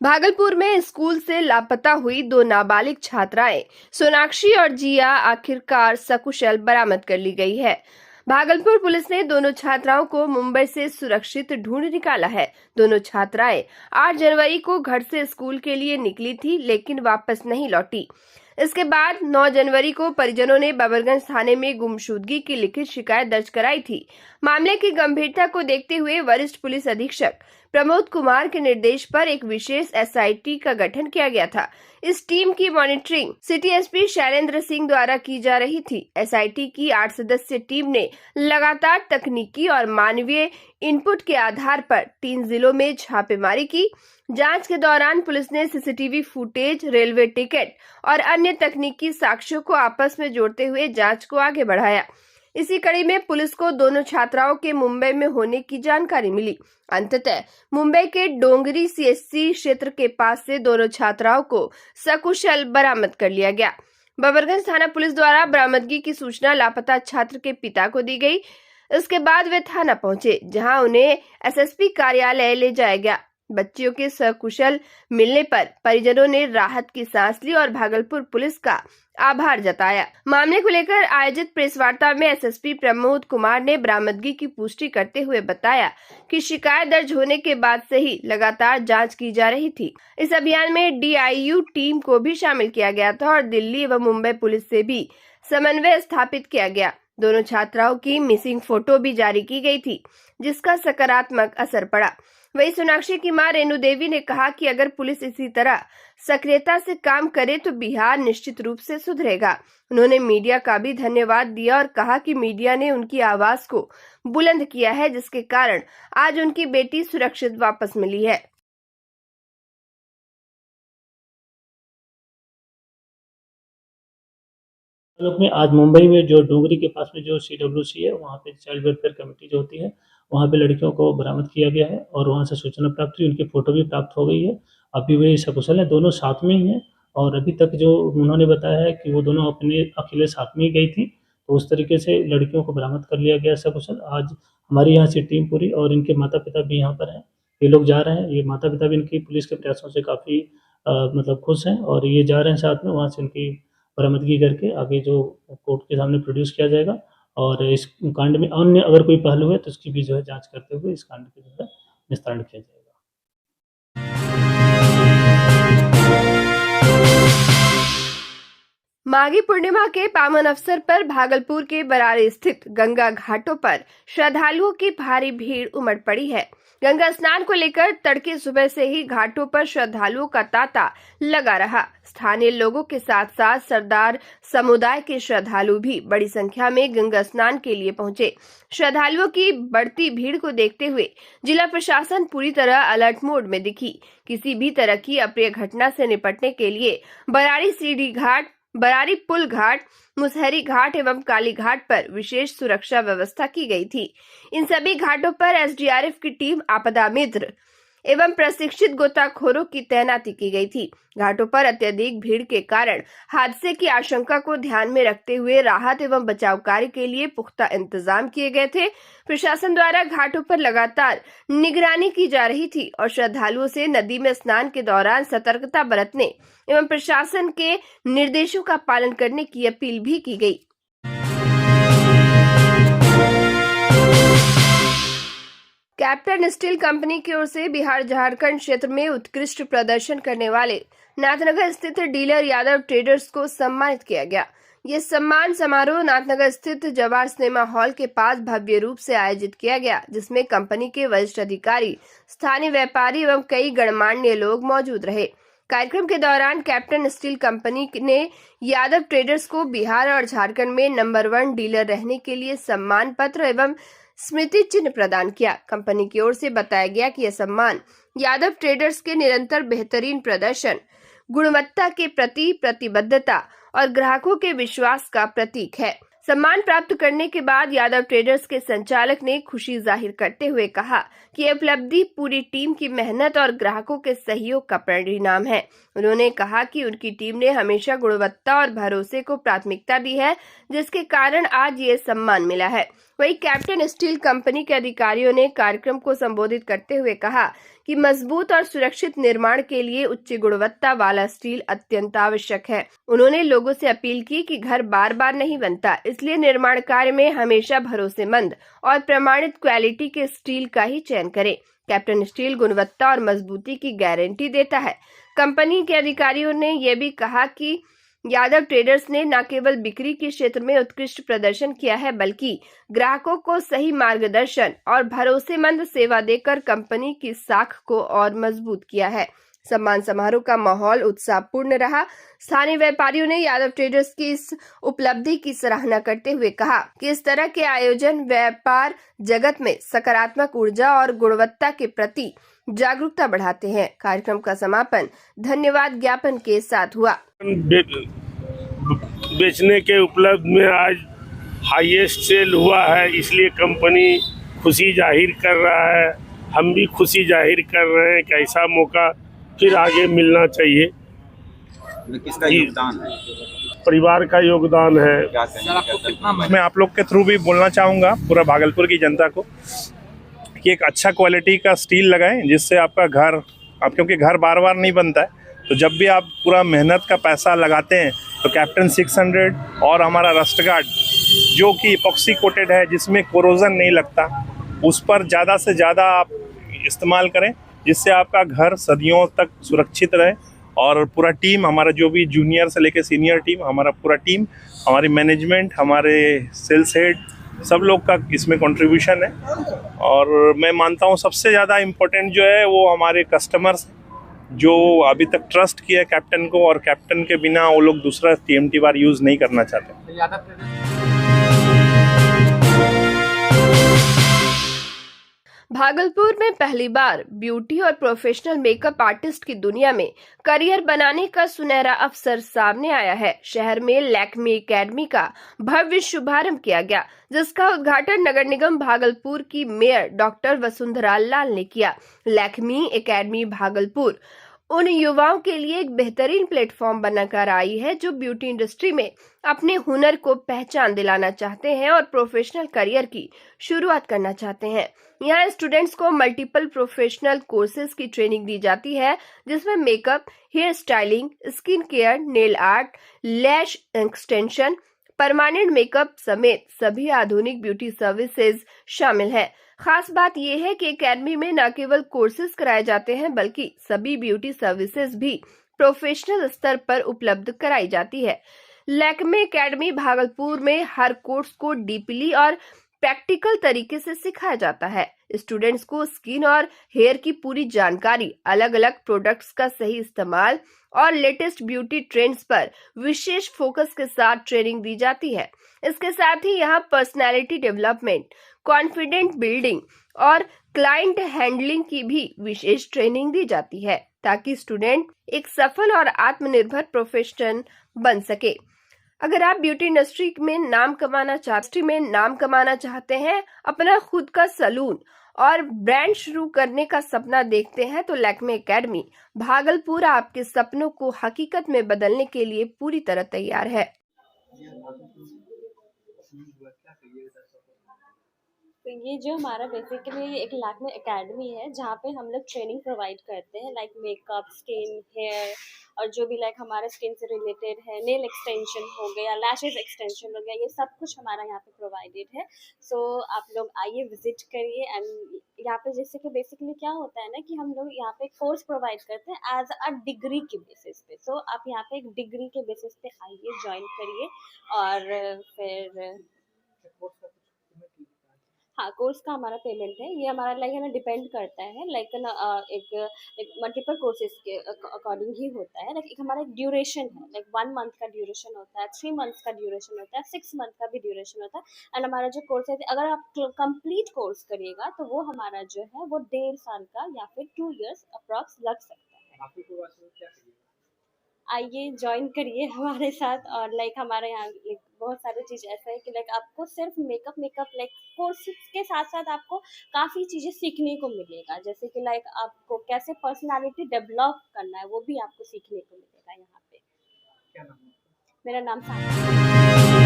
भागलपुर में स्कूल से लापता हुई दो नाबालिग छात्राएं सोनाक्षी और जिया आखिरकार सकुशल बरामद कर ली गई है। भागलपुर पुलिस ने दोनों छात्राओं को मुंबई से सुरक्षित ढूंढ निकाला है। दोनों छात्राएं 8 जनवरी को घर से स्कूल के लिए निकली थी, लेकिन वापस नहीं लौटी। इसके बाद 9 जनवरी को परिजनों ने बबरगंज थाने में गुमशुदगी की लिखित शिकायत दर्ज कराई थी। मामले की गंभीरता को देखते हुए वरिष्ठ पुलिस अधीक्षक प्रमोद कुमार के निर्देश पर एक विशेष एसआईटी का गठन किया गया था। इस टीम की monitoring city SP Shailendra Singh द्वारा की जा रही थी। एसआईटी की 8 सदस्यीय टीम ने लगातार तकनीकी और मानवीय इनपुट के आधार पर 3 जिलों में छापेमारी की। जांच के दौरान पुलिस ने सीसीटीवी फुटेज, रेलवे टिकट और अन्य तकनीकी साक्ष्यों को आपस में जोड़ते हुए जांच को आगे बढ़ाया। इसी कड़ी में पुलिस को दोनों छात्राओं के मुंबई में होने की जानकारी मिली। अंततः मुंबई के डोंगरी सीएससी क्षेत्र के पास से दोनों छात्राओं को सकुशल बरामद कर लिया गया। बबरगंज थाना पुलिस द्वारा बरामदगी की सूचना लापता छात्र के पिता को दी गई। इसके बाद वे थाना पहुंचे, जहां उन्हें एसएसपी कार्यालय ले जाया गया। बच्चियों के सकुशल मिलने पर परिजनों ने राहत की सांस ली और भागलपुर पुलिस का आभार जताया। मामले को लेकर आयोजित प्रेस वार्ता में एसएसपी प्रमोद कुमार ने बरामदगी की पुष्टि करते हुए बताया कि शिकायत दर्ज होने के बाद से ही लगातार जांच की जा रही थी। इस अभियान में डीआईयू टीम को भी शामिल किया गया था और दिल्ली व मुंबई पुलिस से भी समन्वय स्थापित किया गया। दोनों छात्राओं की मिसिंग फोटो भी जारी की गई थी, जिसका सकारात्मक असर पड़ा। वहीं सोनाक्षी की मां रेणु देवी ने कहा कि अगर पुलिस इसी तरह सक्रियता से काम करे तो बिहार निश्चित रूप से सुधरेगा। उन्होंने मीडिया का भी धन्यवाद दिया और कहा कि मीडिया ने उनकी आवाज को बुलंद किया है, जिसके कारण आज उनकी बेटी सुरक्षित वापस मिली है। लोग में आज मुंबई में जो डोंगरी के पास में जो सीडब्ल्यूसी है, वहाँ पे चाइल्ड वेलफेयर कमेटी जो होती है, वहाँ पे लड़कियों को बरामद किया गया है और वहाँ से सूचना प्राप्त हुई, उनकी फ़ोटो भी प्राप्त हो गई है। अभी वे सकुशल हैं, दोनों साथ में ही हैं और अभी तक जो उन्होंने बताया है कि वो दोनों अपने अकेले साथ में ही गई थी, तो उस तरीके से लड़कियों को बरामद कर लिया गया सकुशल। आज हमारी यहाँ से टीम पूरी और इनके माता-पिता भी यहाँ पर हैं। ये लोग जा रहे हैं, ये माता-पिता भी इनकी पुलिस के प्रयासों से काफ़ी मतलब खुश हैं और ये जा रहे हैं साथ में, वहाँ से इनकी बरामदगी करके आगे जो कोर्ट के सामने प्रोड्यूस किया जाएगा और इस कांड में अन्य अगर कोई पहलू है तो उसकी भी जो है जांच करते हुए इस कांड की जो है निस्तारण किया जाएगा। माघी पूर्णिमा के पावन अवसर पर भागलपुर के बरारी स्थित गंगा घाटों पर श्रद्धालुओं की भारी भीड़ उमड़ पड़ी है। गंगा स्नान को लेकर तड़के सुबह से ही घाटों पर श्रद्धालुओं का तांता लगा रहा। स्थानीय लोगों के साथ साथ सरदार समुदाय के श्रद्धालु भी बड़ी संख्या में गंगा स्नान के लिए पहुंचे। श्रद्धालुओं की बढ़ती भीड़ को देखते हुए जिला प्रशासन पूरी तरह अलर्ट मोड में दिखी। किसी भी तरह की अप्रिय घटना से निपटने के लिए बरारी सीढ़ी घाट, बरारी पुल घाट, मुसहरी घाट एवं काली घाट पर विशेष सुरक्षा व्यवस्था की गई थी। इन सभी घाटों पर एसडीआरएफ की टीम, आपदा मित्र एवं प्रशिक्षित गोताखोरों की तैनाती की गई थी। घाटों पर अत्यधिक भीड़ के कारण हादसे की आशंका को ध्यान में रखते हुए राहत एवं बचाव कार्य के लिए पुख्ता इंतजाम किए गए थे। प्रशासन द्वारा घाटों पर लगातार निगरानी की जा रही थी और श्रद्धालुओं से नदी में स्नान के दौरान सतर्कता बरतने एवं प्रशासन के निर्देशों का पालन करने की अपील भी की गई। कैप्टन स्टील कंपनी की ओर से बिहार झारखंड क्षेत्र में उत्कृष्ट प्रदर्शन करने वाले नाथनगर स्थित डीलर यादव ट्रेडर्स को सम्मानित किया गया। ये सम्मान समारोह नाथनगर स्थित जवाहर सिनेमा हॉल के पास भव्य रूप से आयोजित किया गया, जिसमें कंपनी के वरिष्ठ अधिकारी, स्थानीय व्यापारी एवं कई गणमान्य लोग मौजूद रहे। कार्यक्रम के दौरान कैप्टन स्टील कंपनी ने यादव ट्रेडर्स को बिहार और झारखंड में नंबर 1 डीलर रहने के लिए सम्मान पत्र एवं स्मृति चिन्ह प्रदान किया। कंपनी की ओर से बताया गया कि यह सम्मान यादव ट्रेडर्स के निरंतर बेहतरीन प्रदर्शन, गुणवत्ता के प्रति प्रतिबद्धता और ग्राहकों के विश्वास का प्रतीक है। सम्मान प्राप्त करने के बाद यादव ट्रेडर्स के संचालक ने खुशी जाहिर करते हुए कहा कि यह उपलब्धि पूरी टीम की मेहनत और ग्राहकों के सहयोग का परिणाम है। उन्होंने कहा कि उनकी टीम ने हमेशा गुणवत्ता और भरोसे को प्राथमिकता दी है, जिसके कारण आज ये सम्मान मिला है। वहीं कैप्टन स्टील कंपनी के अधिकारियों ने कार्यक्रम को संबोधित करते हुए कहा कि मजबूत और सुरक्षित निर्माण के लिए उच्च गुणवत्ता वाला स्टील अत्यंत आवश्यक है। उन्होंने लोगों से अपील की कि घर बार बार नहीं बनता, इसलिए निर्माण कार्य में हमेशा भरोसेमंद और प्रमाणित क्वालिटी के स्टील का ही चयन करें। कैप्टन स्टील गुणवत्ता और मजबूती की गारंटी देता है। कंपनी के अधिकारियों ने यह भी कहा कि यादव ट्रेडर्स ने न केवल बिक्री के क्षेत्र में उत्कृष्ट प्रदर्शन किया है, बल्कि ग्राहकों को सही मार्गदर्शन और भरोसेमंद सेवा देकर कंपनी की साख को और मजबूत किया है। सम्मान समारोह का माहौल उत्साहपूर्ण रहा। स्थानीय व्यापारियों ने यादव ट्रेडर्स की इस उपलब्धि की सराहना करते हुए कहा कि इस तरह के आयोजन व्यापार जगत में सकारात्मक ऊर्जा और गुणवत्ता के प्रति जागरूकता बढ़ाते हैं। कार्यक्रम का समापन धन्यवाद ज्ञापन के साथ हुआ। बेचने के उपलब्ध में आज हाईएस्ट सेल हुआ है, इसलिए कंपनी खुशी जाहिर कर रहा है। हम भी खुशी जाहिर कर रहे हैं कि ऐसा मौका फिर आगे मिलना चाहिए। किसका योगदान है? परिवार का योगदान है। क्या कहेंगे? मैं आप लोग के थ्रू भी बोलना चाहूँगा पूरा भागलपुर की जनता को कि एक अच्छा क्वालिटी का स्टील लगाएं, जिससे आपका घर क्योंकि घर बार बार नहीं बनता है, तो जब भी आप पूरा मेहनत का पैसा लगाते हैं तो कैप्टन 600 और हमारा रस्ट गार्ड जो कि इपॉक्सी कोटेड है, जिसमें कोरोजन नहीं लगता, उस पर ज़्यादा से ज़्यादा आप इस्तेमाल करें, जिससे आपका घर सदियों तक सुरक्षित रहे। और पूरा टीम, हमारा जो भी जूनियर से लेकर सीनियर टीम, हमारा पूरा टीम, हमारी मैनेजमेंट, हमारे सेल्स हेड, सब लोग का इसमें कंट्रीब्यूशन है। और मैं मानता हूँ सबसे ज़्यादा इम्पोर्टेंट जो है वो हमारे कस्टमर्स, जो अभी तक ट्रस्ट किया कैप्टन को, और कैप्टन के बिना वो लोग दूसरा TMT बार यूज़ नहीं करना चाहते। भागलपुर में पहली बार ब्यूटी और प्रोफेशनल मेकअप आर्टिस्ट की दुनिया में करियर बनाने का सुनहरा अवसर सामने आया है। शहर में लैक्मी एकेडमी का भव्य शुभारंभ किया गया, जिसका उद्घाटन नगर निगम भागलपुर की मेयर डॉक्टर वसुंधरा लाल ने किया। लैक्मी एकेडमी भागलपुर उन युवाओं के लिए एक बेहतरीन प्लेटफॉर्म बनकर आई है जो ब्यूटी इंडस्ट्री में अपने हुनर को पहचान दिलाना चाहते हैं और प्रोफेशनल करियर की शुरुआत करना चाहते हैं। यहाँ स्टूडेंट्स को मल्टीपल प्रोफेशनल कोर्सेज की ट्रेनिंग दी जाती है, जिसमें makeup, hair styling, skin care, nail art, lash extension, permanent makeup समेत सभी आधुनिक ब्यूटी सर्विसेज शामिल हैं। खास बात यह है कि एकेडमी में न केवल कोर्सेज कराए जाते हैं, बल्कि सभी ब्यूटी सर्विसेज भी प्रोफेशनल स्तर पर उपलब्ध कराई जाती है। लैक्मे एकेडमी भागलपुर में हर कोर्स को डीपली और प्रैक्टिकल तरीके से सिखाया जाता है। स्टूडेंट्स को स्किन और हेयर की पूरी जानकारी, अलग अलग प्रोडक्ट्स का सही इस्तेमाल और लेटेस्ट ब्यूटी ट्रेंड्स पर विशेष फोकस के साथ ट्रेनिंग दी जाती है। इसके साथ ही यहाँ पर्सनालिटी डेवलपमेंट, कॉन्फिडेंट बिल्डिंग और क्लाइंट हैंडलिंग की भी विशेष ट्रेनिंग दी जाती है, ताकि स्टूडेंट एक सफल और आत्मनिर्भर प्रोफेशनल बन सके। अगर आप ब्यूटी इंडस्ट्री में नाम कमाना चाहते हैं, अपना खुद का सैलून और ब्रांड शुरू करने का सपना देखते हैं, तो लैक्मे एकेडमी भागलपुर आपके सपनों को हकीकत में बदलने के लिए पूरी तरह तैयार है। तो ये जो हमारा बेसिकली एक लैक्मे एकेडमी है, जहाँ पे हम लोग ट्रेनिंग प्रोवाइड करते हैं, लाइक मेकअप, स्किन, हेयर और जो भी लाइक हमारे स्किन से रिलेटेड है, नेल एक्सटेंशन हो गया, लैशेस एक्सटेंशन हो गया, ये सब कुछ हमारा यहाँ पे प्रोवाइडेड है। सो आप लोग आइए, विजिट करिए। एंड यहाँ पे जैसे कि बेसिकली क्या होता है ना कि हम लोग यहाँ पे कोर्स प्रोवाइड करते हैं एज अ डिग्री के बेसिस पे। सो आप यहाँ पे एक डिग्री के बेसिस पे आइए, ज्वाइन करिए। और फिर हाँ, कोर्स का हमारा पेमेंट है, ये हमारा लाइक है ना डिपेंड करता है, लाइक ना एक मल्टीपल कोर्सेज के अकॉर्डिंग ही होता है। लाइक एक हमारा एक ड्यूरेशन है, लाइक 1 मंथ का ड्यूरेशन होता है, 3 मंथ्स का ड्यूरेशन होता है, 6 मंथ का भी ड्यूरेशन होता है। एंड हमारा जो कोर्स है, अगर आप कंप्लीट कोर्स करिएगा तो वो हमारा जो है वो 1.5 साल का या फिर 2 years अप्रॉक्स लग सकता है। आइए, ज्वाइन करिए हमारे साथ। और लाइक हमारे यहाँ लाइक बहुत सारी चीज़ ऐसा है कि लाइक आपको सिर्फ मेकअप लाइक कोर्स के साथ साथ आपको काफ़ी चीज़ें सीखने को मिलेगा, जैसे कि लाइक आपको कैसे पर्सनालिटी डेवलप करना है, वो भी आपको सीखने को मिलेगा यहाँ पे। मेरा नाम सानिया।